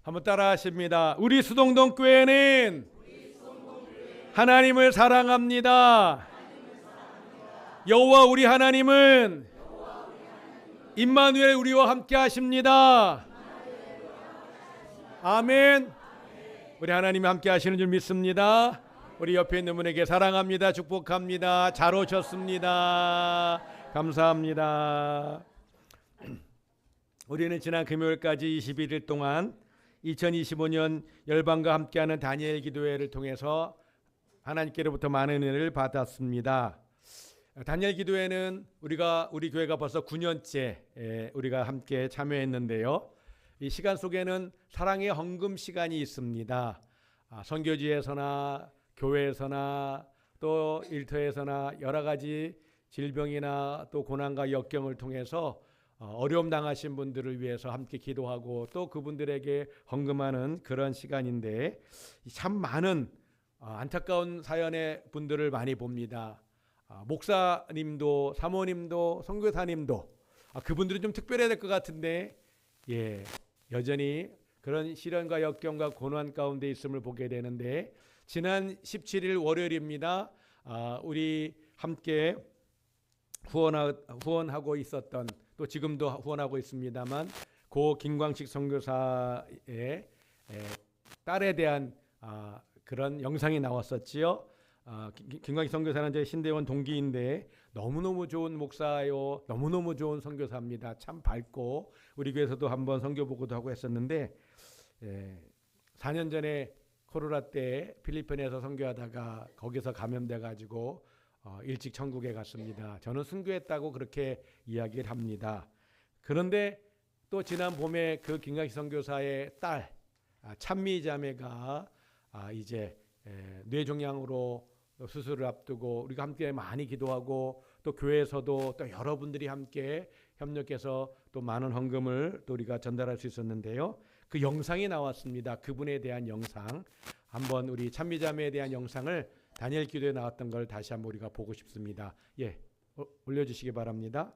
한번 따라 하십니다. 우리 수동동 교회는 하나님을 사랑합니다. 여호와 우리 하나님은 임마누엘 우리와 함께 하십니다. 아멘. 우리 하나님이 함께 하시는 줄 믿습니다. 우리 옆에 있는 분에게 사랑합니다, 축복합니다, 잘 오셨습니다, 감사합니다. 우리는 지난 금요일까지 21일 동안 2025년 열방과 함께하는 다니엘 기도회를 통해서 하나님께로부터 많은 은혜를 받았습니다. 다니엘 기도회는 우리 교회가 벌써 9년째 우리가 함께 참여했는데요. 이 시간 속에는 사랑의 헌금 시간이 있습니다. 선교지에서나 교회에서나 또 일터에서나 여러 가지 질병이나 또 고난과 역경을 통해서 어려움 당하신 분들을 위해서 함께 기도하고 또 그분들에게 헌금하는 그런 시간인데 참 많은 안타까운 사연의 분들을 많이 봅니다. 목사님도 사모님도 선교사님도 그분들은 좀 특별해야 될 것 같은데 여전히 그런 시련과 역경과 고난 가운데 있음을 보게 되는데 지난 17일 월요일입니다. 우리 함께 후원하고 있었던 또 지금도 후원하고 있습니다만 고 김광식 선교사의 딸에 대한 그런 영상이 나왔었지요. 김광식 선교사는 제 신대원 동기인데 너무너무 좋은 목사요, 너무너무 좋은 선교사입니다. 참 밝고 우리 교회에서도 한번 선교 보고도 하고 했었는데 4년 전에 코로나 때 필리핀에서 선교하다가 거기서 감염돼 가지고 일찍 천국에 갔습니다. 저는 순교했다고 그렇게 이야기를 합니다. 그런데 또 지난 봄에 그 김광식 선교사의 딸 찬미 자매가 이제 뇌종양으로 수술을 앞두고 우리가 함께 많이 기도하고 또 교회에서도 또 여러분들이 함께 협력해서 또 많은 헌금을 또 우리가 전달할 수 있었는데요. 그 영상이 나왔습니다. 그분에 대한 영상 한번 우리 찬미 자매에 대한 영상을 다니엘 기도에 나왔던 걸 다시 한번 우리가 보고 싶습니다. 올려주시기 바랍니다.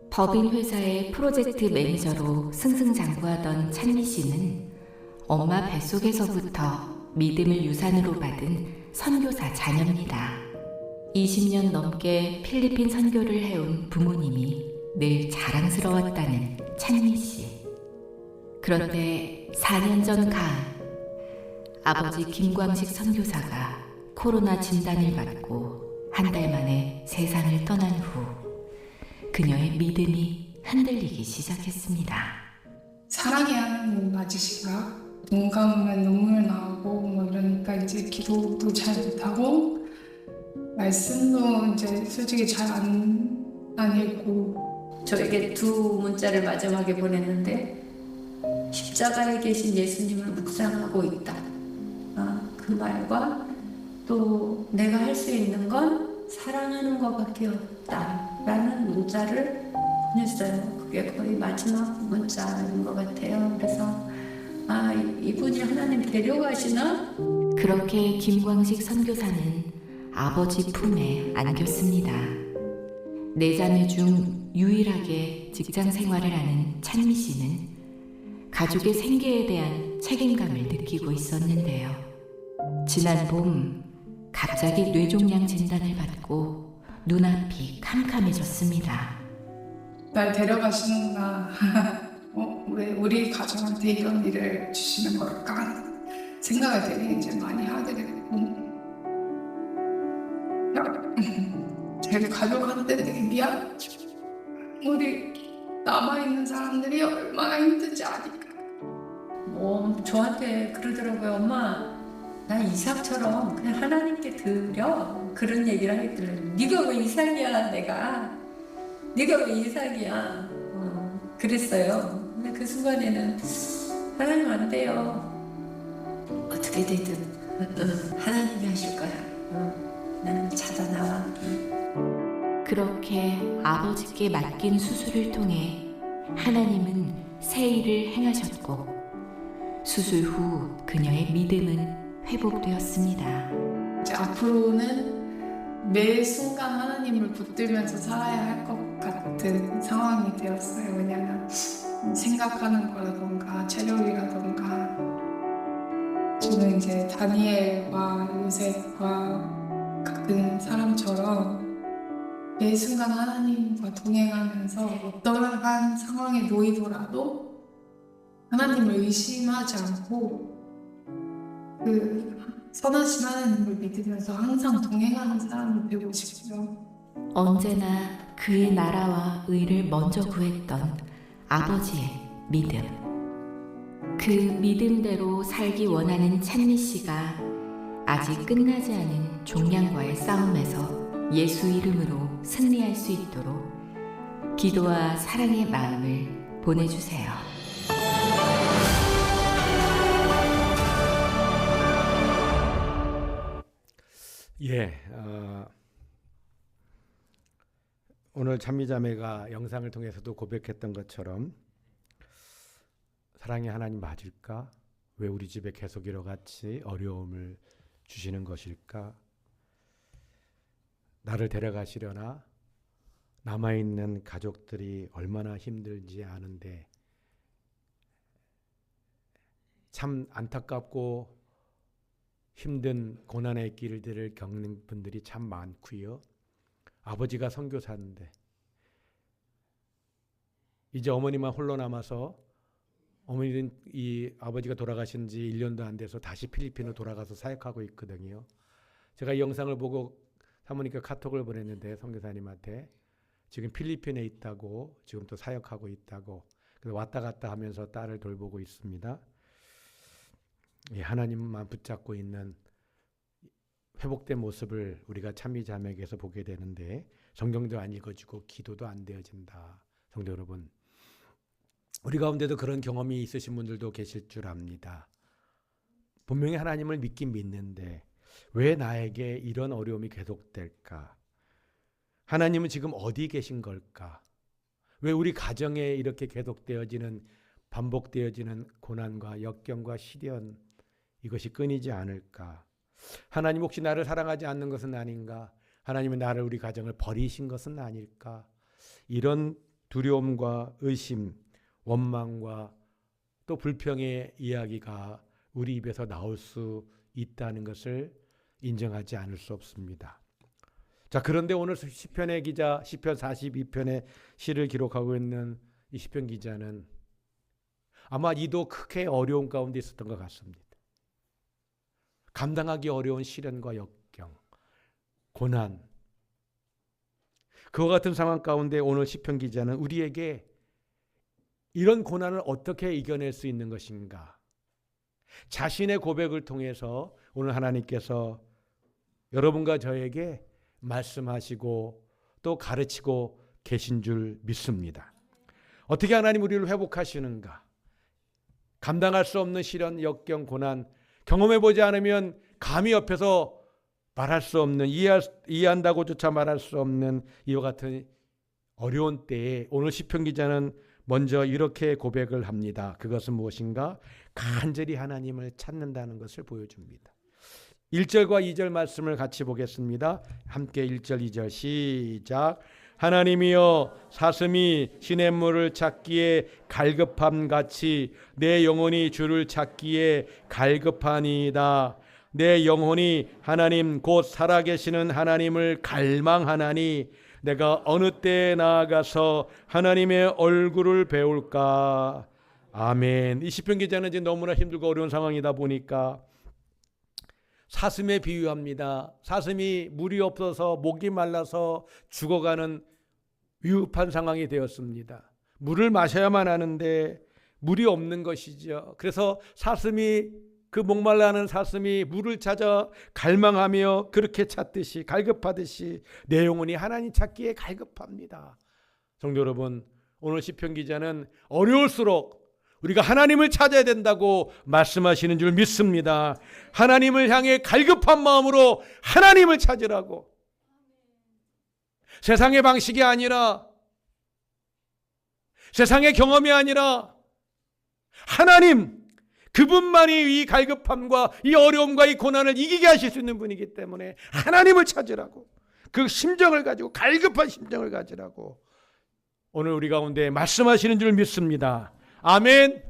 법인 회사의 프로젝트 매니저로 승승장구하던 찬미 씨는 엄마 뱃속에서부터 믿음을 유산으로 받은 선교사 자녀입니다. 20년 넘게 필리핀 선교를 해온 부모님이 늘 자랑스러웠다는 찬미 씨. 그런데 4년 전 가을, 아버지 김광식 선교사가 코로나 진단을 받고 한 달 만에 세상을 떠난 후 그녀의 믿음이 흔들리기 시작했습니다. 사랑이 하나님 맞으신가? 눈 감으면 눈물 나오고 이러니까 이제 기도도 잘 못하고 말씀도 이제 솔직히 잘 안 읽고 저에게 두 문자를 마지막에 보냈는데 십자가에 계신 예수님을 묵상하고 있다. 그 말과 또 내가 할 수 있는 건 사랑하는 것밖에 없다 라는 문자를 보냈어요. 그게 거의 마지막 문자인 것 같아요. 그래서 이분이 하나님 데려가시나? 그렇게 김광식 선교사는 아버지 품에 안겼습니다. 네 자매 중 유일하게 직장 생활을 하는 찬미 씨는 가족의 생계에 대한 책임감을 느끼고 있었는데요. 지난 봄 갑자기 뇌종양 진단을 받고 눈앞이 캄캄해졌습니다. 날 데려가시는구나. 왜 우리 가정한테 이런 일을 주시는 걸까? 생각을 되게 이제 많이 하게 됐고 저희 가족한테 되게 미안하죠. 우리 남아있는 사람들이 얼마나 힘든지 아니까. 저한테 그러더라고요. 엄마, 나 이삭처럼 그냥 하나님께 드려. 그런 얘기를 하겠더라고요. 네가 왜 이삭이야, 내가. 네가 왜 이삭이야. 그랬어요. 근데 그 순간에는 하나님 안 돼요. 어떻게 되든 하나님이 하실 거야. 나는 찾아 나와. 그렇게 아버지께 맡긴 수술을 통해 하나님은 새 일을 행하셨고 수술 후 그녀의 믿음은 회복되었습니다. 이제 앞으로는 매 순간 하나님을 붙들면서 살아야 할 것 같은 상황이 되었어요. 왜냐하면 생각하는 거라던가 체력이라던가 저는 이제 다니엘과 요셉과 같은 사람처럼 매 순간 하나님과 동행하면서 어떠한 상황에 놓이더라도 하나님을 의심하지 않고 그 선하신 하나님을 믿으면서 항상 동행하는 사람이 되고 싶고요. 언제나 그의 나라와 의를 먼저 구했던 아버지의 믿음. 그 믿음대로 살기 원하는 찬미 씨가 아직 끝나지 않은 종량과의 싸움에서 예수 이름으로 승리할 수 있도록 기도와 사랑의 마음을 보내주세요. 예, 오늘 찬미자매가 영상을 통해서도 고백했던 것처럼 사랑의 하나님 맞을까? 왜 우리 집에 계속 이와 같이 어려움을 주시는 것일까? 나를 데려가시려나? 남아있는 가족들이 얼마나 힘들지 아는데 참 안타깝고 힘든 고난의 길들을 겪는 분들이 참 많고요. 아버지가 선교사인데 이제 어머니만 홀로 남아서 어머니는 이 아버지가 돌아가신 지 1년도 안 돼서 다시 필리핀으로 돌아가서 사역하고 있거든요. 제가 이 영상을 보고 사모님께 카톡을 보냈는데 선교사님한테 지금 필리핀에 있다고 지금 또 사역하고 있다고 그래서 왔다 갔다 하면서 딸을 돌보고 있습니다. 예, 하나님만 붙잡고 있는 회복된 모습을 우리가 찬미자매에게서 보게 되는데 성경도 안 읽어지고 기도도 안 되어진다. 성도 여러분, 우리 가운데도 그런 경험이 있으신 분들도 계실 줄 압니다. 분명히 하나님을 믿긴 믿는데 왜 나에게 이런 어려움이 계속될까? 하나님은 지금 어디 계신 걸까? 왜 우리 가정에 이렇게 계속되어지는 반복되어지는 고난과 역경과 시련 이것이 끊이지 않을까? 하나님 혹시 나를 사랑하지 않는 것은 아닌가? 하나님은 나를 우리 가정을 버리신 것은 아닐까? 이런 두려움과 의심, 원망과 또 불평의 이야기가 우리 입에서 나올 수 있다는 것을 인정하지 않을 수 없습니다. 자, 그런데 오늘 시편의 기자, 시편 42편의 시를 기록하고 있는 이 시편 기자는 아마 이도 크게 어려운 가운데 있었던 것 같습니다. 감당하기 어려운 시련과 역경, 고난, 그와 같은 상황 가운데 오늘 시편 기자는 우리에게 이런 고난을 어떻게 이겨낼 수 있는 것인가? 자신의 고백을 통해서 오늘 하나님께서 여러분과 저에게 말씀하시고 또 가르치고 계신 줄 믿습니다. 어떻게 하나님 우리를 회복하시는가? 감당할 수 없는 시련, 역경, 고난 경험해보지 않으면 감히 옆에서 말할 수 없는, 이해한다고조차 말할 수 없는 이와 같은 어려운 때에 오늘 시편 기자는 먼저 이렇게 고백을 합니다. 그것은 무엇인가? 간절히 하나님을 찾는다는 것을 보여줍니다. 1절과 2절 말씀을 같이 보겠습니다. 함께 1절, 2절 시작. 하나님이여 사슴이 시냇물을 찾기에 갈급함같이 내 영혼이 주를 찾기에 갈급하니이다. 내 영혼이 하나님 곧 살아계시는 하나님을 갈망하나니 내가 어느 때에 나아가서 하나님의 얼굴을 배울까. 아멘. 이 시편 기자는 지금 너무나 힘들고 어려운 상황이다 보니까 사슴에 비유합니다. 사슴이 물이 없어서 목이 말라서 죽어가는 위급한 상황이 되었습니다. 물을 마셔야만 하는데 물이 없는 것이죠. 그래서 사슴이 그 목말라하는 사슴이 물을 찾아 갈망하며 그렇게 찾듯이 갈급하듯이 내 영혼이 하나님 찾기에 갈급합니다. 성도 여러분, 오늘 시편 기자는 어려울수록 우리가 하나님을 찾아야 된다고 말씀하시는 줄 믿습니다. 하나님을 향해 갈급한 마음으로 하나님을 찾으라고. 세상의 방식이 아니라, 세상의 경험이 아니라 하나님, 그분만이 이 갈급함과 이 어려움과 이 고난을 이기게 하실 수 있는 분이기 때문에 하나님을 찾으라고, 그 심정을 가지고, 갈급한 심정을 가지라고 오늘 우리 가운데 말씀하시는 줄 믿습니다. 아멘.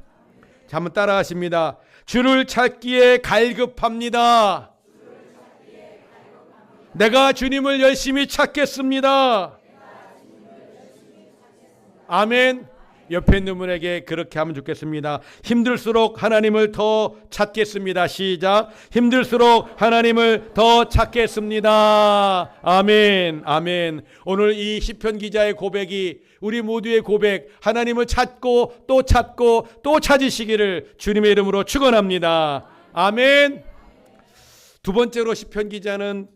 자, 한번 따라하십니다. 주를 찾기에 갈급합니다. 내가 주님을 열심히 찾겠습니다. 아멘. 옆에 있는 분에게 그렇게 하면 좋겠습니다. 힘들수록 하나님을 더 찾겠습니다. 시작. 힘들수록 하나님을 더 찾겠습니다. 아멘. 아멘. 오늘 이 시편 기자의 고백이 우리 모두의 고백, 하나님을 찾고 또 찾고 또 찾으시기를 주님의 이름으로 축원합니다. 아멘. 두 번째로 시편 기자는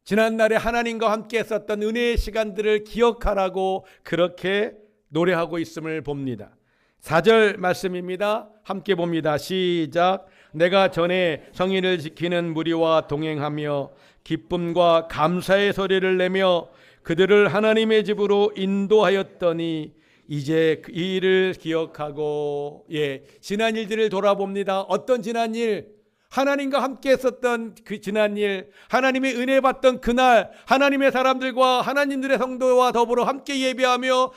지난날에 하나님과 함께 했었던 은혜의 시간들을 기억하라고 그렇게 노래하고 있음을 봅니다. 4절 말씀입니다. 함께 봅니다. 시작. 내가 전에 성인을 지키는 무리와 동행하며 기쁨과 감사의 소리를 내며 그들을 하나님의 집으로 인도하였더니 이제 이 일을 기억하고, 지난 일들을 돌아봅니다. 어떤 지난 일? 하나님과 함께 했었던 그 지난 일, 하나님의 은혜 받던 그날, 하나님의 사람들과 하나님들의 성도와 더불어 함께 예배하며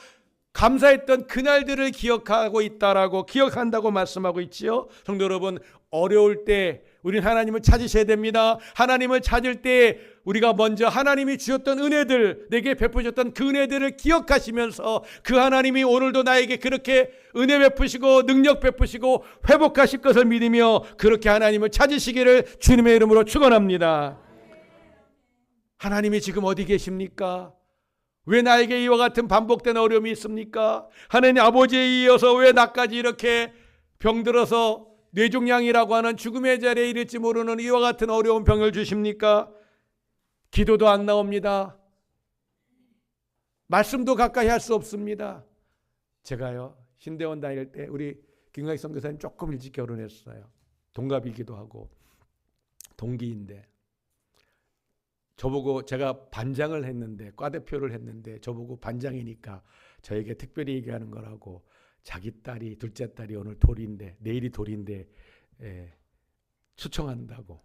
감사했던 그날들을 기억하고 있다라고, 기억한다고 말씀하고 있지요. 성도 여러분, 어려울 때 우리는 하나님을 찾으셔야 됩니다. 하나님을 찾을 때 우리가 먼저 하나님이 주셨던 은혜들, 내게 베푸셨던 그 은혜들을 기억하시면서 그 하나님이 오늘도 나에게 그렇게 은혜 베푸시고 능력 베푸시고 회복하실 것을 믿으며 그렇게 하나님을 찾으시기를 주님의 이름으로 축원합니다. 하나님이 지금 어디 계십니까? 왜 나에게 이와 같은 반복된 어려움이 있습니까? 하나님 아버지에 이어서 왜 나까지 이렇게 병들어서 뇌종양이라고 하는 죽음의 자리에 이를지 모르는 이와 같은 어려운 병을 주십니까? 기도도 안 나옵니다. 말씀도 가까이 할 수 없습니다. 제가요, 신대원 다닐 때 우리 김광식 선교사님 조금 일찍 결혼했어요. 동갑이기도 하고 동기인데, 저보고, 제가 반장을 했는데, 과대표를 했는데 저보고 반장이니까 저에게 특별히 얘기하는 거라고, 자기 딸이, 둘째 딸이 오늘 돌인데, 내일이 돌인데 초청한다고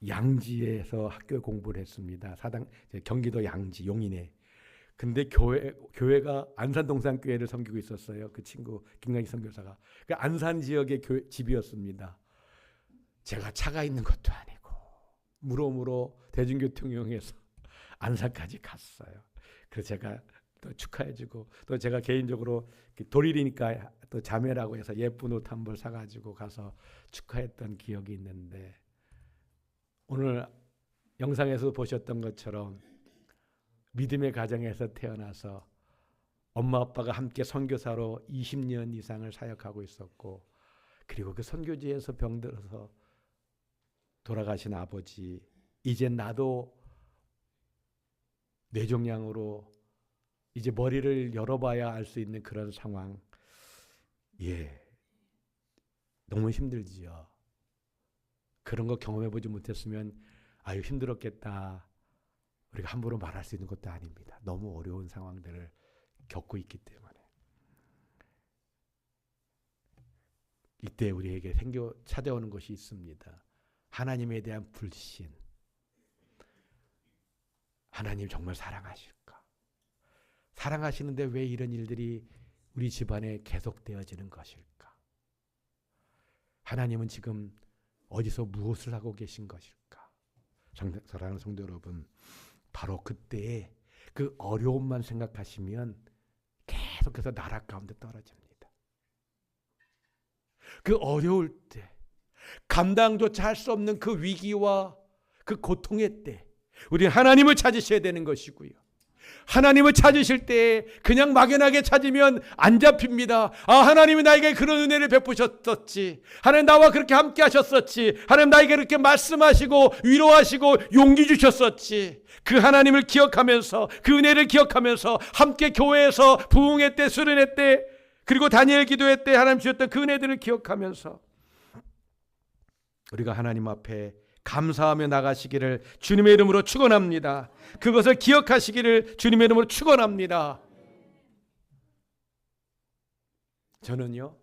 양지에서 학교 공부를 했습니다. 경기도 양지 용인에. 근데 교회가 안산동산교회를 섬기고 있었어요. 그 친구 김광식 선교사가. 그 안산 지역의 집이었습니다. 제가 차가 있는 것도 아니고 무로무로 대중교통 이용해서 안산까지 갔어요. 그래서 제가 또 축하해주고, 또 제가 개인적으로 돌일이니까 또 자매라고 해서 예쁜 옷 한 벌 사가지고 가서 축하했던 기억이 있는데, 오늘 영상에서 보셨던 것처럼 믿음의 가정에서 태어나서 엄마 아빠가 함께 선교사로 20년 이상을 사역하고 있었고, 그리고 그 선교지에서 병들어서 돌아가신 아버지, 이제 나도 뇌종양으로 이제 머리를 열어봐야 알 수 있는 그런 상황. 너무 힘들지요. 그런 거 경험해보지 못했으면 아유 힘들었겠다, 우리가 함부로 말할 수 있는 것도 아닙니다. 너무 어려운 상황들을 겪고 있기 때문에. 이때 우리에게 찾아오는 것이 있습니다. 하나님에 대한 불신. 하나님 정말 사랑하실까? 사랑하시는데 왜 이런 일들이 우리 집안에 계속되어지는 것일까? 하나님은 지금 어디서 무엇을 하고 계신 것일까? 사랑하는 성도 여러분, 바로 그때에 그 어려움만 생각하시면 계속해서 나락 가운데 떨어집니다. 그 어려울 때, 감당조차 할 수 없는 그 위기와 그 고통의 때 우리는 하나님을 찾으셔야 되는 것이고요. 하나님을 찾으실 때 그냥 막연하게 찾으면 안 잡힙니다. 하나님이 나에게 그런 은혜를 베푸셨었지, 하나님 나와 그렇게 함께 하셨었지, 하나님 나에게 그렇게 말씀하시고 위로하시고 용기 주셨었지. 그 하나님을 기억하면서, 그 은혜를 기억하면서 함께 교회에서 부흥회 때, 수련회 때, 그리고 다니엘 기도회 때 하나님 주셨던 그 은혜들을 기억하면서 우리가 하나님 앞에 감사하며 나가시기를 주님의 이름으로 축원합니다. 그것을 기억하시기를 주님의 이름으로 축원합니다. 저는요,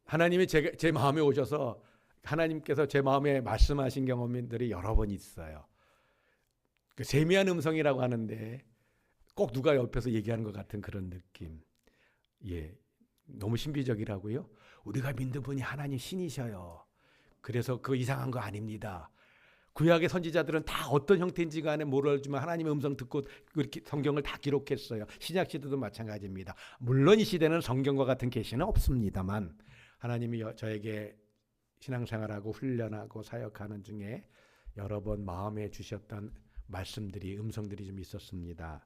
하나님이 제 마음에 오셔서 하나님께서 제 마음에 말씀하신 경험들이 여러 번 있어요. 그 세미한 음성이라고 하는데 꼭 누가 옆에서 얘기하는 것 같은 그런 느낌. 예, 너무 신비적이라고요. 우리가 믿는 분이 하나님 신이셔요. 그래서 그거 이상한 거 아닙니다. 구약의 선지자들은 다 어떤 형태인지 간에 모르지만 하나님의 음성 듣고 그렇게 성경을 다 기록했어요. 신약 시대도 마찬가지입니다. 물론 이 시대는 성경과 같은 계시는 없습니다만 하나님이 저에게 신앙생활하고 훈련하고 사역하는 중에 여러 번 마음에 주셨던 말씀들이 음성들이 좀 있었습니다.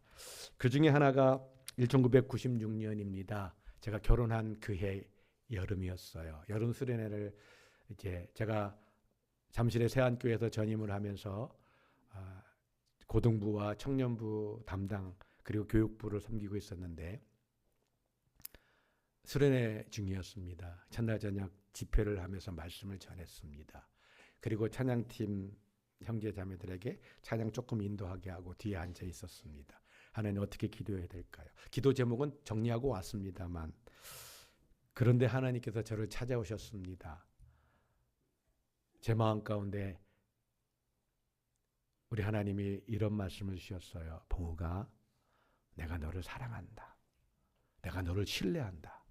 그 중에 하나가 1996년입니다. 제가 결혼한 그해 여름이었어요. 여름 수련회를 이제 제가 잠실의 세안교회에서 전임을 하면서 고등부와 청년부 담당 그리고 교육부를 섬기고 있었는데 수련회 중이었습니다. 첫날 저녁 집회를 하면서 말씀을 전했습니다. 그리고 찬양팀 형제 자매들에게 찬양 조금 인도하게 하고 뒤에 앉아 있었습니다. 하나님 어떻게 기도해야 될까요? 기도 제목은 정리하고 왔습니다만 그런데 하나님께서 저를 찾아오셨습니다. 제 마음 가운데 우리 하나님이 이런 말씀을 주셨어요. 봉우가 내가 너를 사랑한다. 내가 너를 신뢰한다.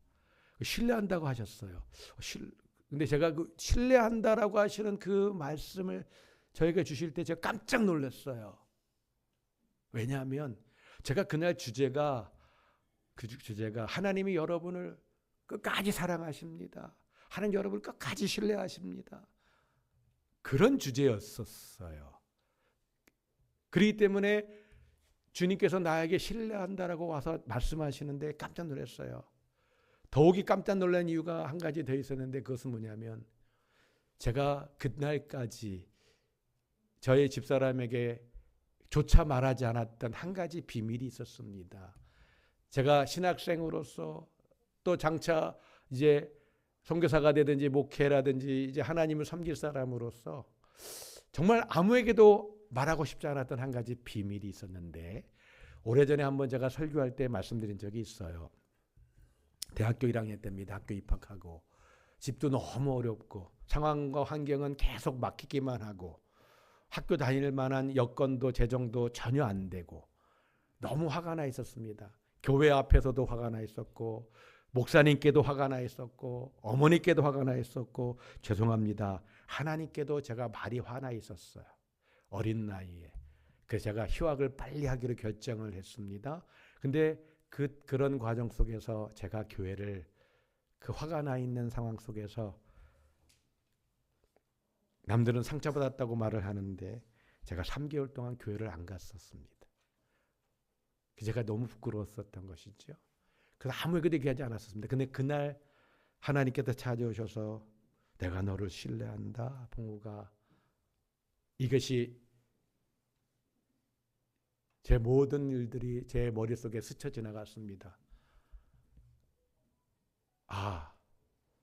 신뢰한다고 하셨어요. 근데 제가 그 신뢰한다라고 하시는 그 말씀을 저에게 주실 때 제가 깜짝 놀랐어요. 왜냐하면 제가 그날 주제가 하나님이 여러분을 끝까지 사랑하십니다. 하나님 여러분을 끝까지 신뢰하십니다. 그런 주제였었어요. 그렇기 때문에 주님께서 나에게 신뢰한다라고 와서 말씀하시는데 깜짝 놀랐어요. 더욱이 깜짝 놀란 이유가 한 가지 더 있었는데 그것은 뭐냐면 제가 그날까지 저의 집사람에게 조차 말하지 않았던 한 가지 비밀이 있었습니다. 제가 신학생으로서 또 장차 이제 선교사가 되든지 목회라든지 이제 하나님을 섬길 사람으로서 정말 아무에게도 말하고 싶지 않았던 한 가지 비밀이 있었는데 오래전에 한번 제가 설교할 때 말씀드린 적이 있어요. 대학교 1학년 때입니다. 학교 입학하고 집도 너무 어렵고 상황과 환경은 계속 막히기만 하고 학교 다닐 만한 여건도 재정도 전혀 안 되고 너무 화가 나 있었습니다. 교회 앞에서도 화가 나 있었고 목사님께도 화가 나 있었고 어머니께도 화가 나 있었고 죄송합니다. 하나님께도 제가 많이 화나 있었어요. 어린 나이에. 그래서 제가 휴학을 빨리 하기로 결정을 했습니다. 근데 그런 과정 속에서 제가 교회를 그 화가 나 있는 상황 속에서 남들은 상처받았다고 말을 하는데 제가 3개월 동안 교회를 안 갔었습니다. 제가 너무 부끄러웠었던 것이죠. 그래서 아무에게도 얘기하지 않았었습니다. 근데 그날 하나님께서 찾아오셔서 내가 너를 신뢰한다, 봉우가. 이것이 제 모든 일들이 제 머릿속에 스쳐 지나갔습니다.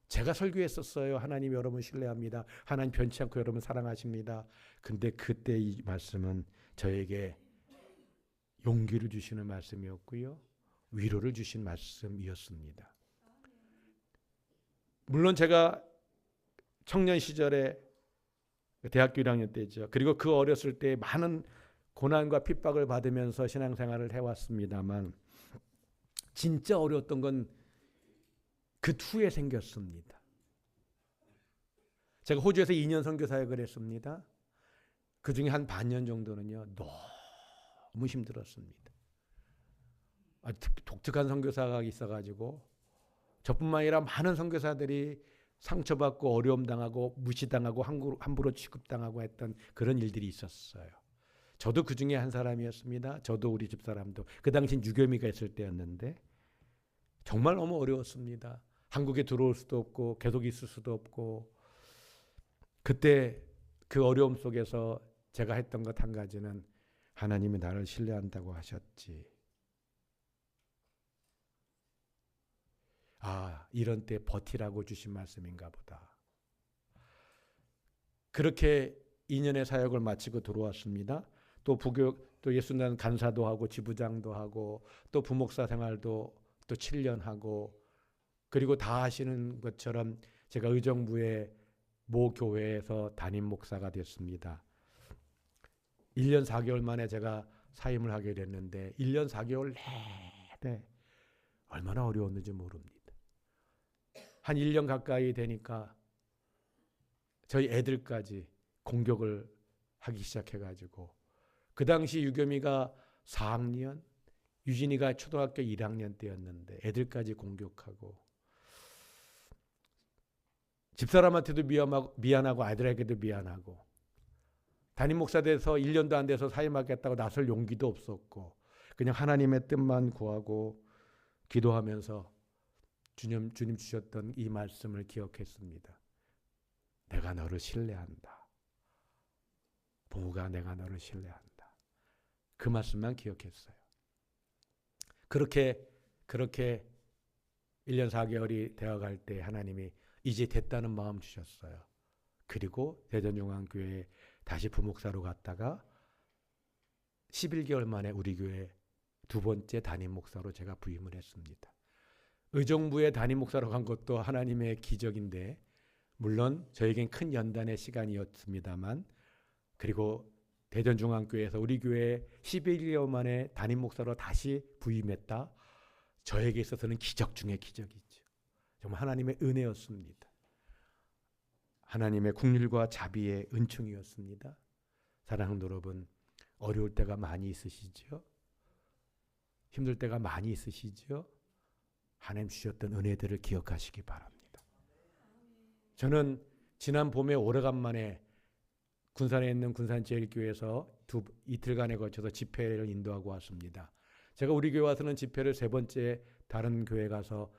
제가 설교했었어요. 하나님 여러분 신뢰합니다. 하나님 변치 않고 여러분 사랑하십니다. 근데 그때 이 말씀은 저에게 용기를 주시는 말씀이었고요. 위로를 주신 말씀이었습니다. 물론 제가 청년 시절에 대학교 1학년 때죠. 그리고 그 어렸을 때 많은 고난과 핍박을 받으면서 신앙생활을 해왔습니다만 진짜 어려웠던 건 그 후에 생겼습니다. 제가 호주에서 2년 선교 사역을 했습니다. 그 중에 한 반년 정도는요. 너무 힘들었습니다. 독특한 선교사가 있어가지고 저뿐만 아니라 많은 선교사들이 상처받고 어려움 당하고 무시당하고 함부로 취급당하고 했던 그런 일들이 있었어요. 저도 그 중에 한 사람이었습니다. 저도 우리 집사람도. 그 당시엔 유교미가 있을 때였는데 정말 너무 어려웠습니다. 한국에 들어올 수도 없고 계속 있을 수도 없고 그때 그 어려움 속에서 제가 했던 것 한 가지는 하나님이 나를 신뢰한다고 하셨지. 이런 때 버티라고 주신 말씀인가 보다. 그렇게 2년의 사역을 마치고 들어왔습니다. 또 부교육, 또 예수난 간사도 하고 지부장도 하고 또 부목사 생활도 또 7년 하고, 그리고 다 하시는 것처럼 제가 의정부의 모 교회에서 담임 목사가 됐습니다. 1년 4개월 만에 제가 사임을 하게 됐는데 1년 4개월 내내 얼마나 어려웠는지 모릅니다. 한 1년 가까이 되니까 저희 애들까지 공격을 하기 시작해가지고, 그 당시 유겸이가 4학년, 유진이가 초등학교 1학년 때였는데 애들까지 공격하고, 집사람한테도 미안하고 아이들에게도 미안하고, 담임 목사 돼서 1년도 안 돼서 사임하겠다고 나설 용기도 없었고, 그냥 하나님의 뜻만 구하고 기도하면서 주님 주셨던 이 말씀을 기억했습니다. 내가 너를 신뢰한다. 부모가 내가 너를 신뢰한다. 그 말씀만 기억했어요. 그렇게 1년 4개월이 되어갈 때 하나님이 이제 됐다는 마음 주셨어요. 그리고 대전용안교회에 다시 부목사로 갔다가 11개월 만에 우리 교회 두 번째 담임 목사로 제가 부임을 했습니다. 의정부에 담임 목사로 간 것도 하나님의 기적인데, 물론 저에겐 큰 연단의 시간이었습니다만, 그리고 대전중앙교회에서 우리 교회 11개월 만에 담임 목사로 다시 부임했다. 저에게 있어서는 기적 중의 기적이죠. 정말 하나님의 은혜였습니다. 하나님의 긍휼과 자비의 은총이었습니다. 사랑하는 여러분, 어려울 때가 많이 있으시죠? 힘들 때가 많이 있으시죠? 하나님 주셨던 은혜들을 기억하시기 바랍니다. 저는 지난 봄에 오래간만에 군산에 있는 군산제일교회에서 이틀간에 거쳐서 집회를 인도하고 왔습니다. 제가 우리 교회 와서는 집회를 3번째 다른 교회 가서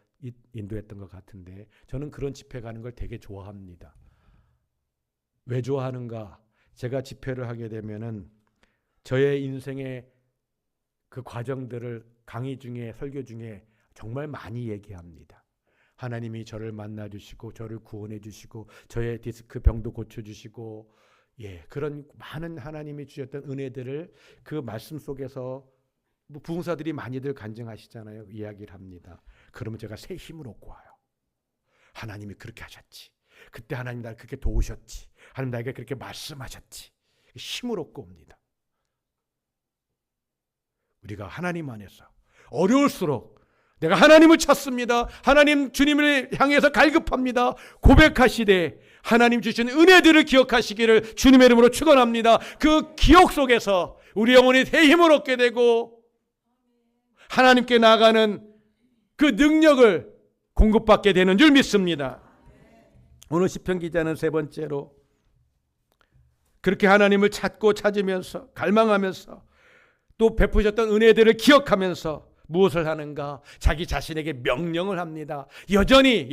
인도했던 것 같은데, 저는 그런 집회 가는 걸 되게 좋아합니다. 왜 좋아하는가? 제가 집회를 하게 되면은 저의 인생의 그 과정들을 강의 중에, 설교 중에 정말 많이 얘기합니다. 하나님이 저를 만나주시고 저를 구원해 주시고 저의 디스크 병도 고쳐주시고, 그런 많은 하나님이 주셨던 은혜들을 그 말씀 속에서 부흥사들이 많이들 간증하시잖아요. 이야기를 합니다. 그러면 제가 새 힘을 얻고 와요. 하나님이 그렇게 하셨지. 그때 하나님 나를 그렇게 도우셨지. 하나님 나에게 그렇게 말씀하셨지. 힘을 얻고 옵니다. 우리가 하나님 안에서 어려울수록 내가 하나님을 찾습니다. 하나님 주님을 향해서 갈급합니다. 고백하시되 하나님 주신 은혜들을 기억하시기를 주님의 이름으로 축원합니다. 그 기억 속에서 우리 영혼이 새 힘을 얻게 되고 하나님께 나아가는 그 능력을 공급받게 되는 줄 믿습니다. 오늘 시편 기자는 3번째로 그렇게 하나님을 찾고 찾으면서 갈망하면서 또 베푸셨던 은혜들을 기억하면서 무엇을 하는가? 자기 자신에게 명령을 합니다. 여전히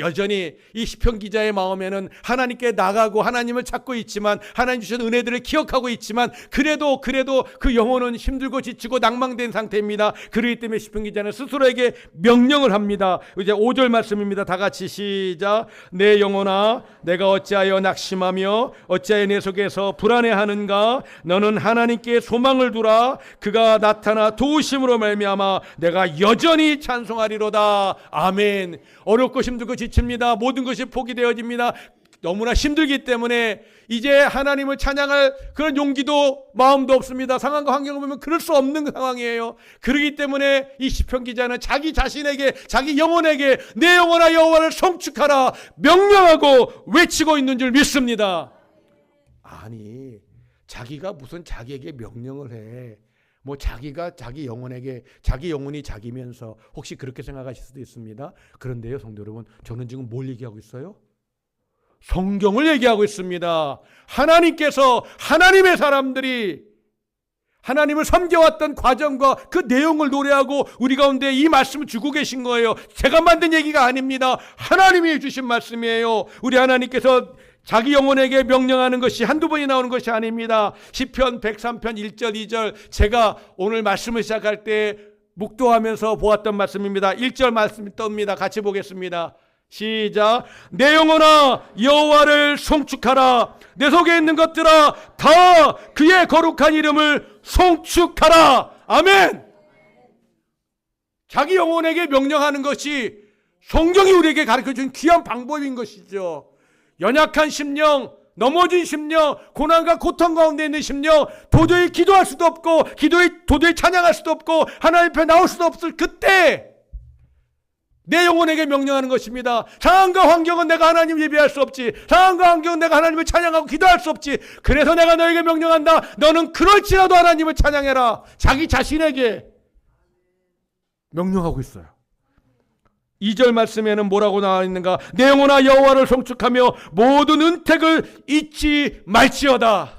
이 시편 기자의 마음에는 하나님께 나가고 하나님을 찾고 있지만, 하나님 주신 은혜들을 기억하고 있지만, 그래도 그 영혼은 힘들고 지치고 낭망된 상태입니다. 그렇기 때문에 시편 기자는 스스로에게 명령을 합니다. 이제 5절 말씀입니다. 다 같이 시작. 내 영혼아, 내가 어찌하여 낙심하며 어찌하여 내 속에서 불안해하는가? 너는 하나님께 소망을 두라. 그가 나타나 도우심으로 말미암아 내가 여전히 찬송하리로다. 아멘. 어렵고 힘들고 지칩니다. 모든 것이 포기되어집니다. 너무나 힘들기 때문에 이제 하나님을 찬양할 그런 용기도 마음도 없습니다. 상황과 환경을 보면 그럴 수 없는 상황이에요. 그렇기 때문에 이 시편 기자는 자기 자신에게, 자기 영혼에게 내 영혼아 여호와를 송축하라 명령하고 외치고 있는 줄 믿습니다. 아니, 자기가 무슨 자기에게 명령을 해. 자기가 자기 영혼에게, 자기 영혼이 자기면서 혹시 그렇게 생각하실 수도 있습니다. 그런데요, 성도 여러분, 저는 지금 뭘 얘기하고 있어요? 성경을 얘기하고 있습니다. 하나님께서, 하나님의 사람들이 하나님을 섬겨왔던 과정과 그 내용을 노래하고 우리 가운데 이 말씀을 주고 계신 거예요. 제가 만든 얘기가 아닙니다. 하나님이 주신 말씀이에요. 우리 하나님께서 자기 영혼에게 명령하는 것이 한두 번이 나오는 것이 아닙니다. 시편 103편 1절 2절, 제가 오늘 말씀을 시작할 때 묵도하면서 보았던 말씀입니다. 1절 말씀이 뜹니다. 같이 보겠습니다. 시작. 내 영혼아 여호와를 송축하라. 내 속에 있는 것들아 다 그의 거룩한 이름을 송축하라. 아멘. 자기 영혼에게 명령하는 것이 성경이 우리에게 가르쳐준 귀한 방법인 것이죠. 연약한 심령, 넘어진 심령, 고난과 고통 가운데 있는 심령, 도저히 기도할 수도 없고 도저히 찬양할 수도 없고 하나님 앞에 나올 수도 없을 그때 내 영혼에게 명령하는 것입니다. 상황과 환경은 내가 하나님을 예배할 수 없지. 상황과 환경은 내가 하나님을 찬양하고 기도할 수 없지. 그래서 내가 너에게 명령한다. 너는 그럴지라도 하나님을 찬양해라. 자기 자신에게 명령하고 있어요. 2절 말씀에는 뭐라고 나와 있는가? 내 영혼아 여호와를 송축하며 모든 은택을 잊지 말지어다.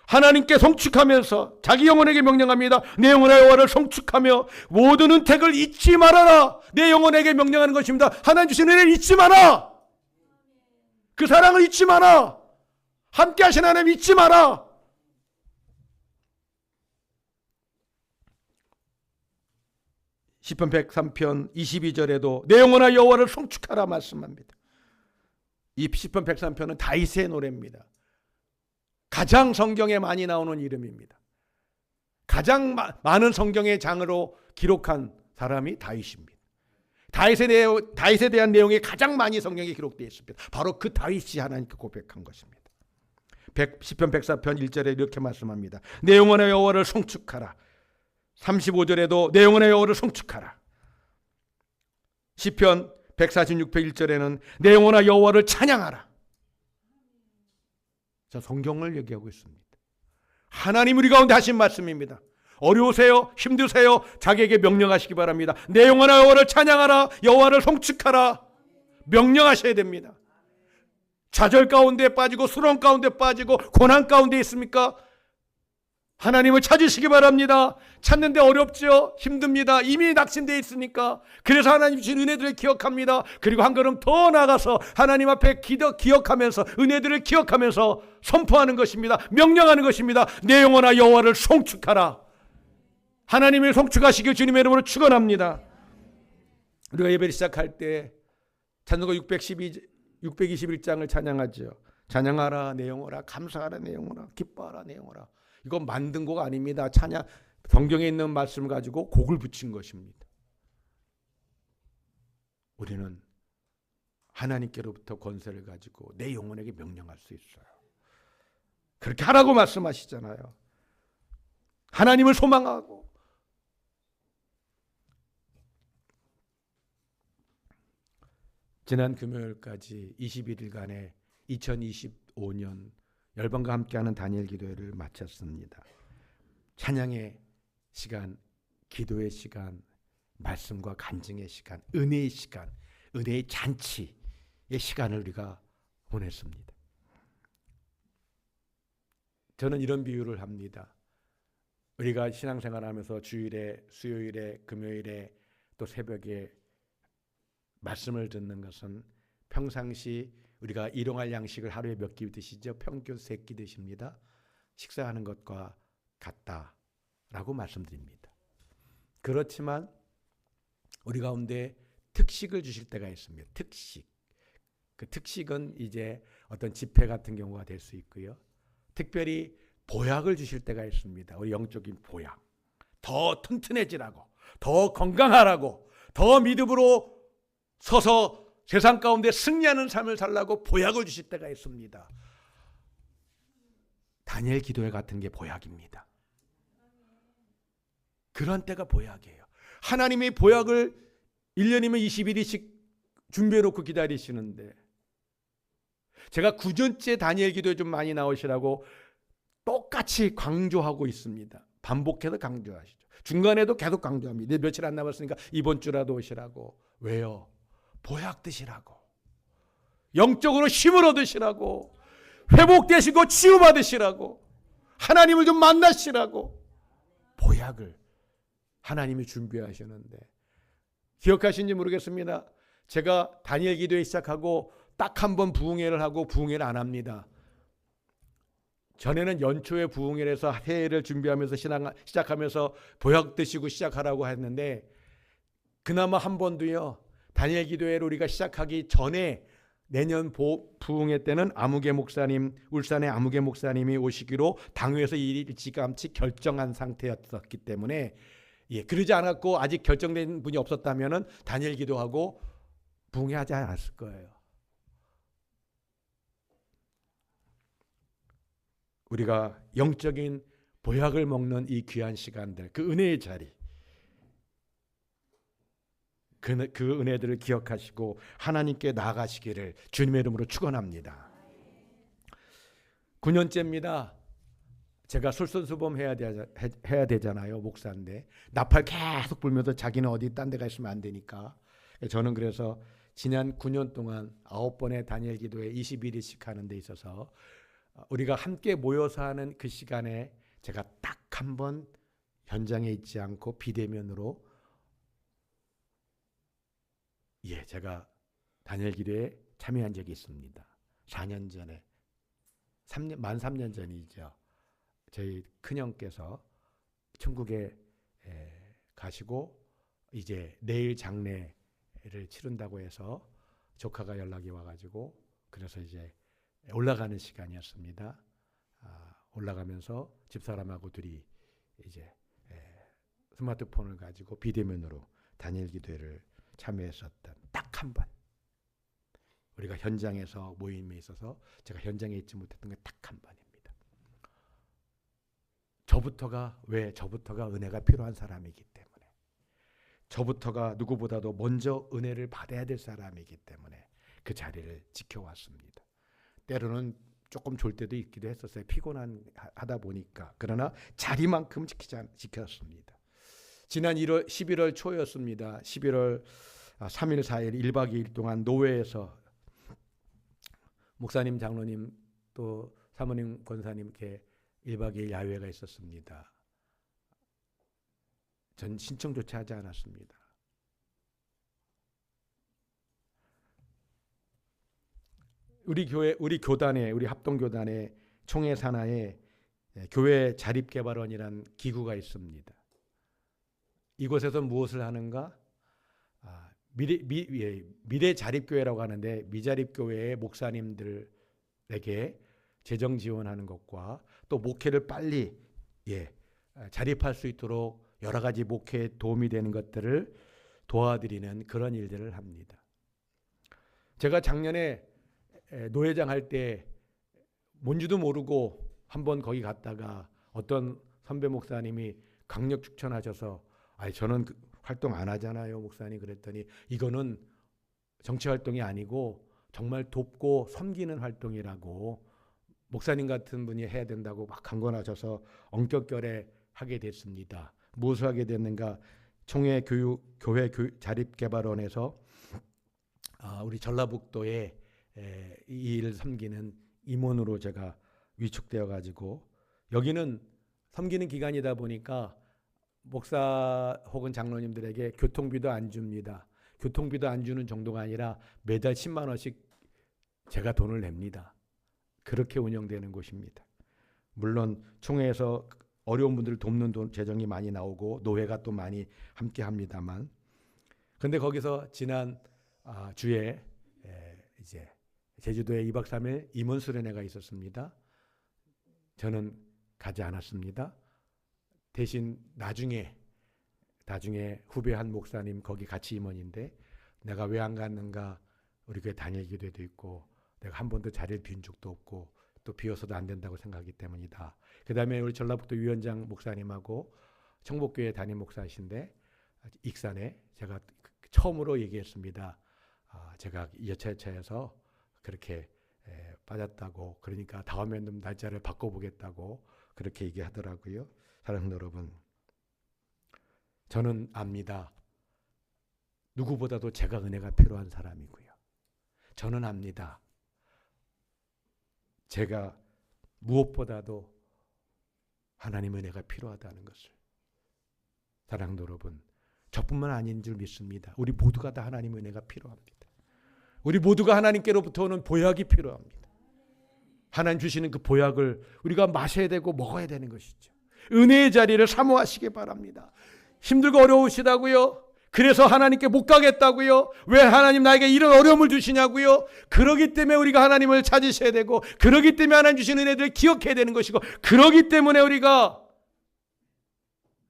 하나님께 송축하면서 자기 영혼에게 명령합니다. 내 영혼아 여호와를 송축하며 모든 은택을 잊지 말아라. 내 영혼에게 명령하는 것입니다. 하나님 주신 은혜를 잊지 마라. 그 사랑을 잊지 마라. 함께 하신 하나님 잊지 마라. 시편 103편 22절에도 내 영혼아 여호와를 송축하라 말씀합니다. 이 시편 103편은 다윗의 노래입니다. 가장 성경에 많이 나오는 이름입니다. 가장 많은 성경의 장으로 기록한 사람이 다윗입니다. 다윗에 대한 내용이 가장 많이 성경에 기록되어 있습니다. 바로 그 다윗이 하나님께 고백한 것입니다. 시편 104편 1절에 이렇게 말씀합니다. 내 영혼아 여호와를 송축하라. 35절에도 내 영혼의 여호와를 송축하라. 시편 146편 1절에는 내 영혼아 여호와를 찬양하라. 자, 성경을 얘기하고 있습니다. 하나님 우리 가운데 하신 말씀입니다. 어려우세요? 힘드세요? 자기에게 명령하시기 바랍니다. 내 영혼아 여호와를 찬양하라. 여호와를 송축하라. 명령하셔야 됩니다. 좌절 가운데 빠지고 수렁 가운데 빠지고 고난 가운데 있습니까? 하나님을 찾으시기 바랍니다. 찾는데 어렵죠? 힘듭니다. 이미 낙심되어 있으니까. 그래서 하나님 주신 은혜들을 기억합니다. 그리고 한 걸음 더 나아가서 하나님 앞에 기억하면서 은혜들을 기억하면서 선포하는 것입니다. 명령하는 것입니다. 내 영혼아 여호와를 송축하라. 하나님을 송축하시길 주님의 이름으로 축원합니다. 우리가 예배를 시작할 때 찬송가 621장을 찬양하죠. 찬양하라 내 영혼아, 감사하라 내 영혼아, 기뻐하라 내 영혼아. 이건 만든 곡 아닙니다. 찬양 성경에 있는 말씀을 가지고 곡을 붙인 것입니다. 우리는 하나님께로부터 권세를 가지고 내 영혼에게 명령할 수 있어요. 그렇게 하라고 말씀하시잖아요. 하나님을 소망하고 지난 금요일까지 21일간의 2025년 열방과 함께하는 다니엘 기도회를 마쳤습니다. 찬양의 시간, 기도의 시간, 말씀과 간증의 시간, 은혜의 시간, 은혜의 잔치의 시간을 우리가 보냈습니다. 저는 이런 비유를 합니다. 우리가 신앙생활하면서 주일에, 수요일에, 금요일에 또 새벽에 말씀을 듣는 것은 평상시 우리가 일용할 양식을 하루에 몇 끼 드시죠? 평균 3끼 드십니다. 식사하는 것과 같다라고 말씀드립니다. 그렇지만 우리 가운데 특식을 주실 때가 있습니다. 특식. 그 특식은 이제 어떤 집회 같은 경우가 될 수 있고요. 특별히 보약을 주실 때가 있습니다. 우리 영적인 보약. 더 튼튼해지라고, 더 건강하라고, 더 믿음으로 서서 세상 가운데 승리하는 삶을 살라고 보약을 주실 때가 있습니다. 다니엘 기도회 같은 게 보약입니다. 그런 때가 보약이에요. 하나님의 보약을 1년이면 21일씩 준비해놓고 기다리시는데 제가 9년째 다니엘 기도에 좀 많이 나오시라고 똑같이 강조하고 있습니다. 반복해서 강조하시죠. 중간에도 계속 강조합니다. 며칠 안 남았으니까 이번 주라도 오시라고. 왜요? 보약 드시라고. 영적으로 힘을 얻으시라고. 회복되시고 치유받으시라고. 하나님을 좀 만나시라고. 보약을 하나님이 준비하시는데 기억하신지 모르겠습니다. 제가 다니엘 기도회 시작하고 딱 한 번 부흥회를 하고 부흥회를 안 합니다. 전에는 연초에 부흥회를 해서 해를 준비하면서 시작하면서 보약 드시고 시작하라고 했는데 그나마 한 번도요. 다니엘 기도회를 우리가 시작하기 전에 내년 부흥회 때는 아무개 목사님, 울산의 아무개 목사님이 오시기로 당회에서 일찌감치 결정한 상태였었기 때문에 그러지 않았고 아직 결정된 분이 없었다면은 다니엘 기도하고 부흥회 하지 않았을 거예요. 우리가 영적인 보약을 먹는 이 귀한 시간들, 그 은혜의 자리, 그 은혜들을 기억하시고 하나님께 나아가시기를 주님의 이름으로 축원합니다. 9년째입니다. 제가 솔선수범 해야 되잖아요. 목사인데 나팔 계속 불면서 자기는 어디 딴 데 가 있으면 안 되니까. 저는 그래서 지난 9년 동안 9번의 다니엘 기도회 21일씩 하는 데 있어서 우리가 함께 모여서 하는 그 시간에 제가 딱 한 번 현장에 있지 않고 비대면으로 제가 다니엘 기도회에 참여한 적이 있습니다. 4년 전에 만 3년 전이죠. 저희 큰형께서 천국에 가시고 이제 내일 장례를 치른다고 해서 조카가 연락이 와가지고 그래서 이제 올라가는 시간이었습니다. 올라가면서 집사람하고 둘이 이제 스마트폰을 가지고 비대면으로 다니엘 기도회를 참여했었던 딱 한 번. 우리가 현장에서 모임에 있어서 제가 현장에 있지 못했던 게 딱 한 번입니다. 저부터가 은혜가 필요한 사람이기 때문에, 저부터가 누구보다도 먼저 은혜를 받아야 될 사람이기 때문에 그 자리를 지켜왔습니다. 때로는 조금 졸 때도 있기도 했었어요. 피곤하다 보니까. 그러나 자리만큼 지켰습니다. 지난 11월 초였습니다. 11월 3일 4일 1박 2일 동안 노회에서 목사님, 장로님 또 사모님, 권사님 이렇게 1박 2일 야외가 있었습니다. 전 신청조차 하지 않았습니다. 우리 교회, 우리 교단에, 우리 합동교단의 총회 산하에 교회 자립개발원이라는 기구가 있습니다. 이곳에서 무엇을 하는가? 미래 자립교회라고 하는데 미자립교회의 목사님들에게 재정 지원하는 것과 또 목회를 빨리 자립할 수 있도록 여러 가지 목회에 도움이 되는 것들을 도와드리는 그런 일들을 합니다. 제가 작년에 노회장 할 때 뭔지도 모르고 한번 거기 갔다가 어떤 선배 목사님이 강력 추천하셔서 저는 활동 안 하잖아요, 목사님. 그랬더니 이거는 정치 활동이 아니고 정말 돕고 섬기는 활동이라고 목사님 같은 분이 해야 된다고 막 강권하셔서 엄격결에 하게 됐습니다. 무엇을 하게 됐는가? 총회 교회 자립개발원에서 우리 전라북도에 이 일을 섬기는 임원으로 제가 위촉되어 가지고 여기는 섬기는 기관이다 보니까 목사 혹은 장로님들에게 교통비도 안 줍니다. 교통비도 안 주는 정도가 아니라 매달 10만 원씩 제가 돈을 냅니다. 그렇게 운영되는 곳입니다. 물론 총회에서 어려운 분들을 돕는 재정이 많이 나오고 노회가 또 많이 함께 합니다만, 근데 거기서 지난 주에 이제 제주도에 2박 3일 임원 수련회가 있었습니다. 저는 가지 않았습니다. 대신 나중에 후배 한 목사님 거기 같이 임원인데 내가 왜 안 갔는가? 우리 교회 다니엘 기도회도 있고 내가 한 번도 자리를 빈 적도 없고 또 비어서도 안 된다고 생각하기 때문이다. 그 다음에 우리 전라북도 위원장 목사님하고 청복교회 담임 목사이신데 익산에 제가 처음으로 얘기했습니다. 제가 여차여차해서 그렇게 빠졌다고, 그러니까 다음에는 날짜를 바꿔보겠다고 그렇게 얘기하더라고요. 사랑하는 여러분, 저는 압니다. 누구보다도 제가 은혜가 필요한 사람이고요. 저는 압니다. 제가 무엇보다도 하나님의 은혜가 필요하다는 것을. 사랑하는 여러분, 저뿐만 아닌 줄 믿습니다. 우리 모두가 다 하나님의 은혜가 필요합니다. 우리 모두가 하나님께로부터 오는 보약이 필요합니다. 하나님 주시는 그 보약을 우리가 마셔야 되고 먹어야 되는 것이죠. 은혜의 자리를 사모하시기 바랍니다. 힘들고 어려우시다고요? 그래서 하나님께 못 가겠다고요? 왜 하나님 나에게 이런 어려움을 주시냐고요? 그러기 때문에 우리가 하나님을 찾으셔야 되고, 그러기 때문에 하나님 주신 은혜들을 기억해야 되는 것이고, 그러기 때문에 우리가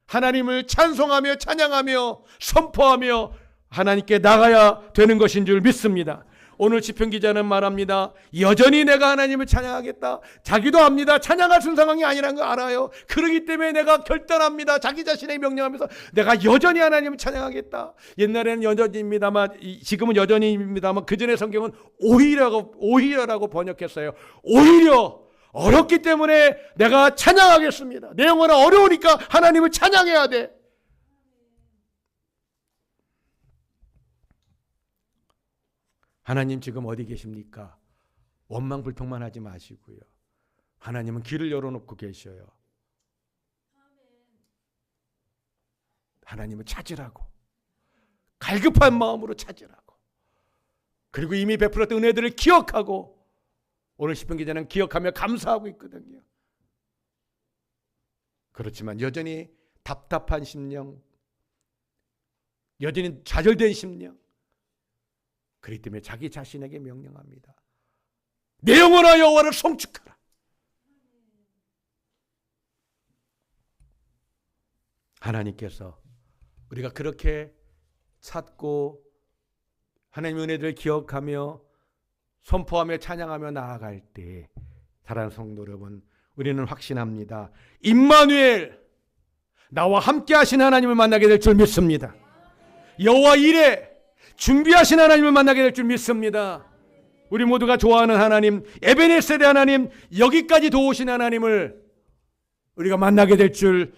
하나님을 찬송하며 찬양하며 선포하며 하나님께 나가야 되는 것인 줄 믿습니다. 오늘 시편 기자는 말합니다. 여전히 내가 하나님을 찬양하겠다. 자기도 압니다. 찬양할 수 있는 상황이 아니라는 거 알아요. 그러기 때문에 내가 결단합니다. 자기 자신에게 명령하면서 내가 여전히 하나님을 찬양하겠다. 옛날에는 여전히입니다만, 지금은 여전히입니다만, 그전의 성경은 오히려라고 번역했어요. 오히려 어렵기 때문에 내가 찬양하겠습니다. 내 영혼은 어려우니까 하나님을 찬양해야 돼. 하나님 지금 어디 계십니까? 원망 불평만 하지 마시고요. 하나님은 길을 열어놓고 계셔요. 하나님을 찾으라고. 갈급한 마음으로 찾으라고. 그리고 이미 베풀었던 은혜들을 기억하고, 오늘 시편 기자는 기억하며 감사하고 있거든요. 그렇지만 여전히 답답한 심령, 여전히 좌절된 심령, 그렇기 때문에 자기 자신에게 명령합니다. 내 영혼아 여호와를 송축하라. 하나님께서 우리가 그렇게 찾고 하나님의 은혜들을 기억하며 선포하며 찬양하며 나아갈 때, 사랑하는 성도 여러분, 우리는 확신합니다. 임마누엘, 나와 함께 하신 하나님을 만나게 될 줄 믿습니다. 여호와 이레, 준비하신 하나님을 만나게 될 줄 믿습니다. 우리 모두가 좋아하는 하나님, 에베네셀의 하나님, 여기까지 도우신 하나님을 우리가 만나게 될 줄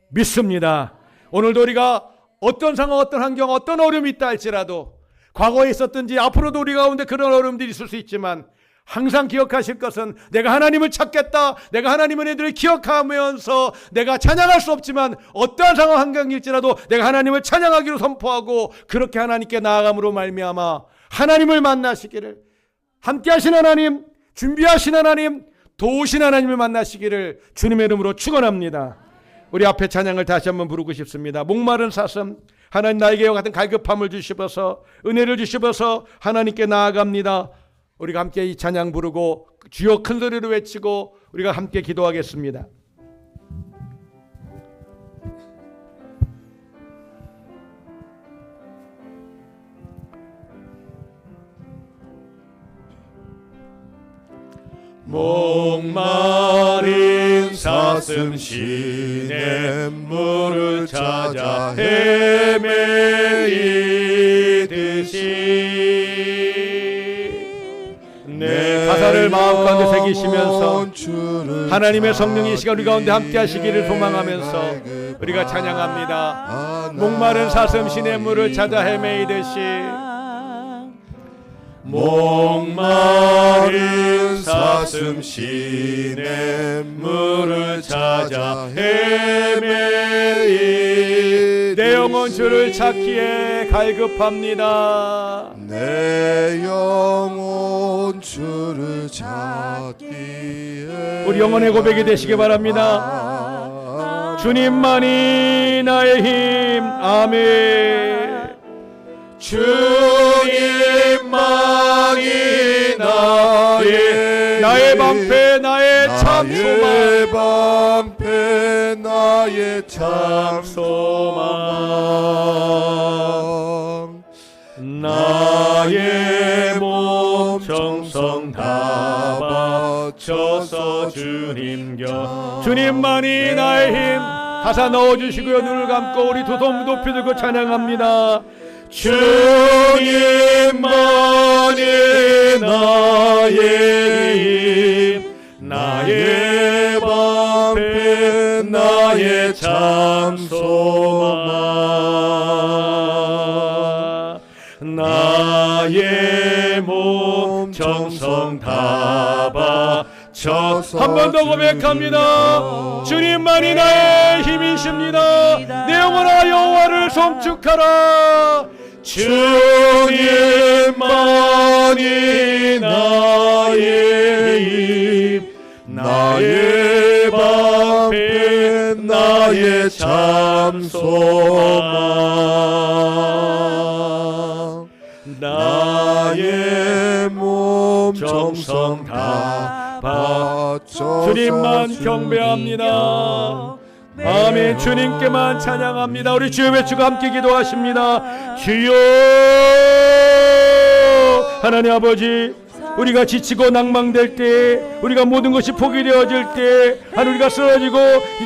믿습니다. 오늘도 우리가 어떤 상황, 어떤 환경, 어떤 어려움이 있다 할지라도, 과거에 있었든지 앞으로도 우리 가운데 그런 어려움들이 있을 수 있지만, 항상 기억하실 것은 내가 하나님을 찾겠다. 내가 하나님의 은혜들을 기억하면서 내가 찬양할 수 없지만 어떠한 상황 환경일지라도 내가 하나님을 찬양하기로 선포하고, 그렇게 하나님께 나아감으로 말미암아 하나님을 만나시기를, 함께하신 하나님, 준비하신 하나님, 도우신 하나님을 만나시기를 주님의 이름으로 축원합니다. 우리 앞에 찬양을 다시 한번 부르고 싶습니다. 목마른 사슴, 하나님 나에게 이와 같은 갈급함을 주시어서, 은혜를 주시어서 하나님께 나아갑니다. 우리가 함께 이 찬양 부르고 주여 큰 소리로 외치고 우리가 함께 기도하겠습니다. 목마른 사슴 시냇물을 찾아 헤매이듯이 내 가사를 마음 가운데 새기시면서 하나님의 성령이 이 시간 우리 가운데 함께 하시기를 소망하면서 우리가 찬양합니다. 목마른 사슴 시냇물을 찾아 헤매이듯이, 목마른 사슴 시냇물을 찾아 헤매이 내 영혼 주를 찾기에 갈급합니다. 내 영혼 주를 찾기에 우리 영혼의 고백이 되시기 바랍니다. 주님만이 나의 힘. 아멘. 주님만이 나의 방패, 나의 참 소망, 방패 나의 참 소망, 나의 몸 정성 다 바쳐서 주님 곁, 주님만이 나의 힘. 가사 넣어주시고요. 눈을 감고 우리 두 손 높이 들고 찬양합니다. 주님만이 나의 힘, 나의 방패 나의 참 소망, 나의 몸 정성 다 바쳐서 한 번 더 고백합니다. 주님만이 나의 힘이십니다. 내 영혼아 여호와를 송축하라. 주님만이 나의 힘, 나의 방패 나의 참 소망, 주님만 경배합니다. 아멘. 주님께만 찬양합니다. 우리 주여 외치고 함께 기도하십니다. 주여 하나님 아버지, 우리가 지치고 낭망될 때, 우리가 모든 것이 포기되어질 때, 우리가 쓰러지고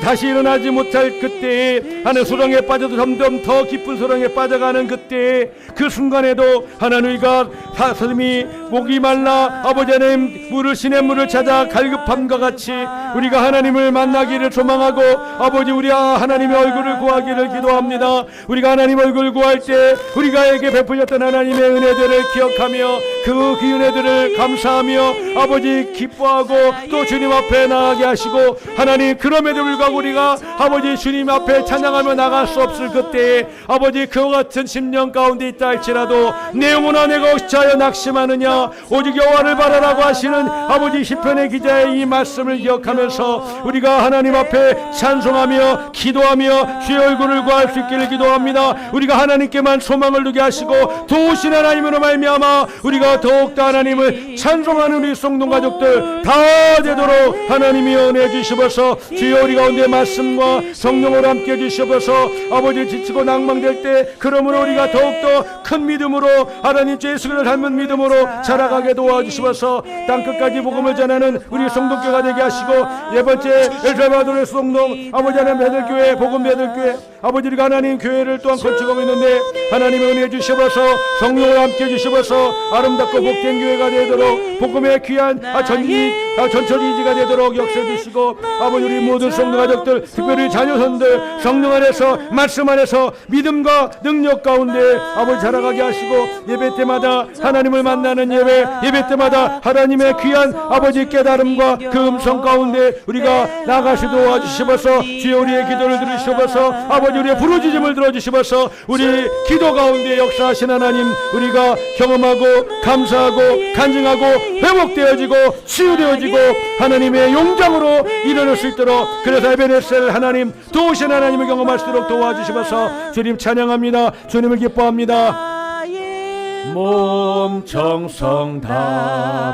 다시 일어나지 못할 그때, 하늘 소렁에 빠져도 점점 더 깊은 소렁에 빠져가는 그때, 그 순간에도 하나님과 사슴이 목이 말라 아버지 하나님 물을 시냇물을 찾아 갈급함과 같이 우리가 하나님을 만나기를 소망하고 아버지 우리 하나님의 얼굴을 구하기를 기도합니다. 우리가 하나님 얼굴을 구할 때 우리가에게 베푸셨던 하나님의 은혜들을 기억하며 그 은혜들을 감사하며 아버지 기뻐하고 또 주님 앞에 나가게 하시고, 하나님 그럼에도 불구하고 우리가 아버지 주님 앞에 찬양하며 나갈 수 없을 그때에 아버지 그와 같은 심령 가운데 있다 할지라도 내 영혼아 내가 어찌하여 낙심하느냐, 오직 여호와를 바라라고 하시는 아버지 시편의 기자의 이 말씀을 기억하면서 우리가 하나님 앞에 찬송하며 기도하며 주의 얼굴을 구할 수 있기를 기도합니다. 우리가 하나님께만 소망을 두게 하시고 도우신 하나님으로 말미암아 우리가 더욱더 하나님을 찬송하는 우리 성도 가족들 다 되도록 하나님이 은혜 주시옵소서. 주여 우리 가운데 말씀과 성령으로 함께 주시옵소서. 아버지 지치고 낭망될 때 그러므로 우리가 더욱더 큰 믿음으로 하나님 주 예수를 닮은 믿음으로 자라가게 도와주시옵소서. 땅끝까지 복음을 전하는 우리 성도교가 되게 하시고, 네 번째 엘살바도르 성동 아버지 하나님 배들교회 복음 배들교회 아버지 우리가 하나님 교회를 또한 건축하고 있는데 하나님의 은혜 주시옵소서. 성령으로 함께 주시옵소서. 아름답고 복된 교회가 되도록 복음의 귀한 전처지지가 되도록 역사해 주시고, 아버지 우리 모든 성도 가족들 특별히 자녀선들 성령 안에서 말씀 안에서 믿음과 능력 가운데 아버지 자라가게 하시고, 예배 때마다 하나님을 만나는 예배 때마다 하나님의 귀한 아버지 깨달음과 그 음성 가운데 우리가 나가시 도와주시옵소서. 주여 우리의 기도를 들으시옵소서. 아버지 우리의 부르짖음을 들어주시옵소서. 우리 기도 가운데 역사하신 하나님 우리가 경험하고 감사하고 간증하고 회복되어지고 치유되어지고 하나님의 용장으로 일어날 수 있도록, 그래서 에베네셀 하나님 도우신 하나님을 경험할 수 있도록 도와주시옵소서. 주님 찬양합니다. 주님을 기뻐합니다. 몸 정성 다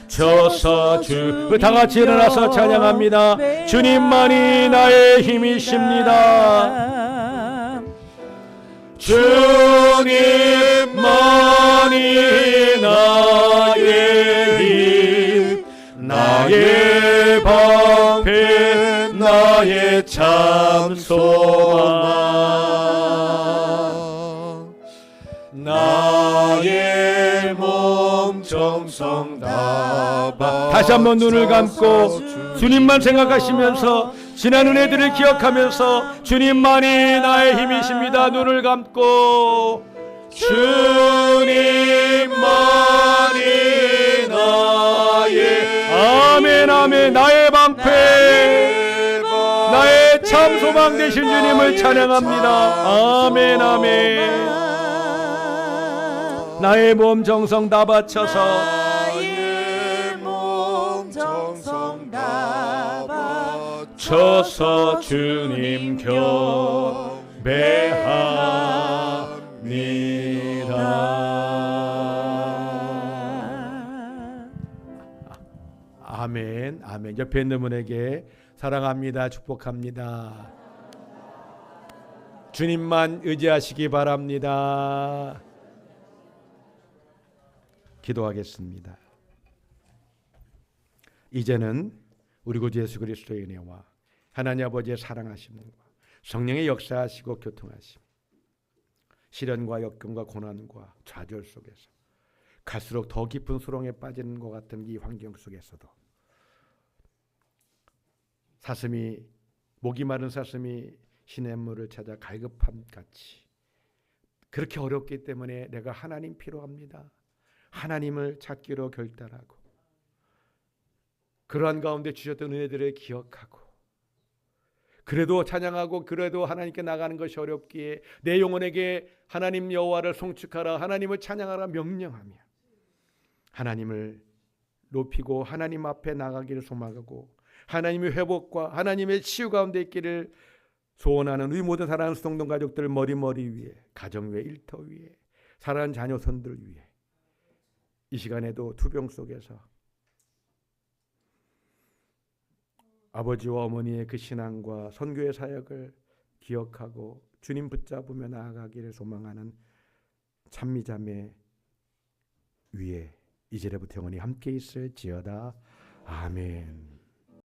바쳐서 주 다같이 일어나서 찬양합니다. 주님만이 나의 힘이십니다. 주님만이 나의 힘, 나의 방패, 나의 참 소망, 나의 몸 정성 다바. 다시 한번 눈을 감고 주님만 생각하시면서 지난 은혜들을 기억하면서 주님만이 나의 힘이십니다. 눈을 감고 주님만이 나의 아멘 아멘 나의 방패 나의 참 소망 되신 주님을 찬양합니다. 아멘 아멘. 나의 몸 정성 다 바쳐서 나의 몸 정성 다 바쳐서 주님 경배합니다. 아멘 아멘. 옆에 있는 분에게 사랑합니다 축복합니다. 주님만 의지하시기 바랍니다. 기도하겠습니다. 이제는 우리 구주 예수 그리스도의 은혜와 하나님 아버지의 사랑하심과 성령의 역사하시고 교통하심, 시련과 역경과 고난과 좌절 속에서 갈수록 더 깊은 수렁에 빠지는 것 같은 이 환경 속에서도 목이 마른 사슴이 시냇물을 찾아 갈급함같이 그렇게 어렵기 때문에 내가 하나님 필요합니다. 하나님을 찾기로 결단하고 그러한 가운데 주셨던 은혜들을 기억하고 그래도 찬양하고 그래도 하나님께 나가는 것이 어렵기에 내 영혼에게 하나님 여호와를 송축하라, 하나님을 찬양하라 명령하며 하나님을 높이고 하나님 앞에 나가기를 소망하고 하나님의 회복과 하나님의 치유 가운데 있기를 소원하는 우리 모든 사랑하는 성도 가족들 머리 위에, 가정 위에, 일터 위에, 사랑하는 자녀선들 위에 이 시간에도 투병 속에서 아버지와 어머니의 그 신앙과 선교의 사역을 기억하고 주님 붙잡으며 나아가기를 소망하는 찬미자매 위에 이제부터 영원히 함께 있을지어다. 아멘.